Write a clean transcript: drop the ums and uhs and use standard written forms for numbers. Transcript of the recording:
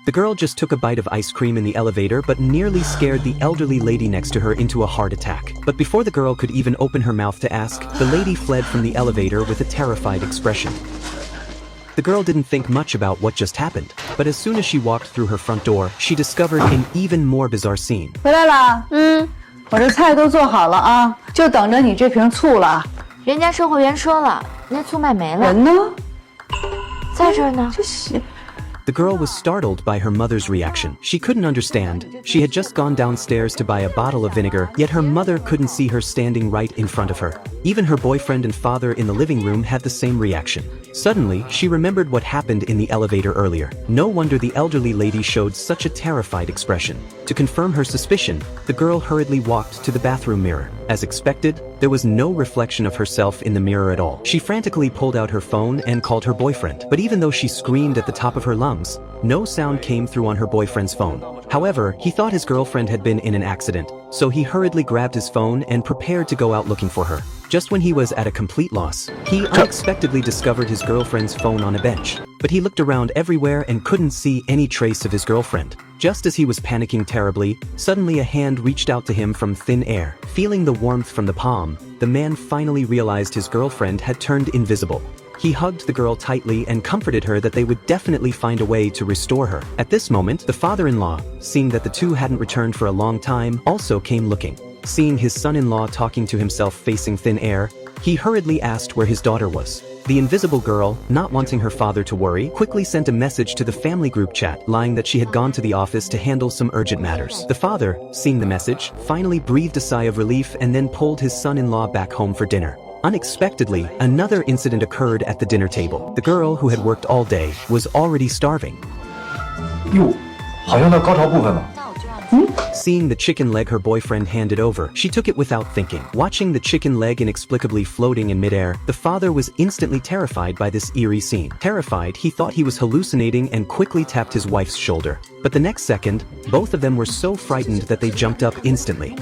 The girl just took a bite of ice cream in the elevator but nearly scared the elderly lady next to her into a heart attack. But before the girl could even open her mouth to ask, the lady fled from the elevator with a terrified expression. The girl didn't think much about what just happened, but as soon as she walked through her front door, she discovered an even more bizarre scene. 回来了，我这菜都做好了啊，就等着你这瓶醋了。人家售货员说了，那醋卖没了。人呢？在这儿呢。这是。 The girl was startled by her mother's reaction. She couldn't understand. She had just gone downstairs to buy a bottle of vinegar, yet her mother couldn't see her standing right in front of her. Even her boyfriend and father in the living room had the same reaction. Suddenly, she remembered what happened in the elevator earlier. No wonder the elderly lady showed such a terrified expression. To confirm her suspicion, the girl hurriedly walked to the bathroom mirror. As expected, there was no reflection of herself in the mirror at all. She frantically pulled out her phone and called her boyfriend. But even though she screamed at the top of her lungs, no sound came through on her boyfriend's phone. However, he thought his girlfriend had been in an accident, so he hurriedly grabbed his phone and prepared to go out looking for her. Just when he was at a complete loss, he unexpectedly discovered his girlfriend's phone on a bench. But he looked around everywhere and couldn't see any trace of his girlfriend. Just as he was panicking terribly, suddenly a hand reached out to him from thin air. Feeling the warmth from the palm, the man finally realized his girlfriend had turned invisible. He hugged the girl tightly and comforted her that they would definitely find a way to restore her. At this moment, the father-in-law, seeing that the two hadn't returned for a long time, also came looking. Seeing his son-in-law talking to himself facing thin air, he hurriedly asked where his daughter was. The invisible girl, not wanting her father to worry, quickly sent a message to the family group chat, lying that she had gone to the office to handle some urgent matters. The father, seeing the message, finally breathed a sigh of relief and then pulled his son-in-law back home for dinner. Unexpectedly, another incident occurred at the dinner table. The girl, who had worked all day, was already starving. 哟，好像到高潮部分了。 Seeing the chicken leg her boyfriend handed over, she took it without thinking. Watching the chicken leg inexplicably floating in midair, the father was instantly terrified by this eerie scene. Terrified, he thought he was hallucinating and quickly tapped his wife's shoulder. But the next second, both of them were so frightened that they jumped up instantly.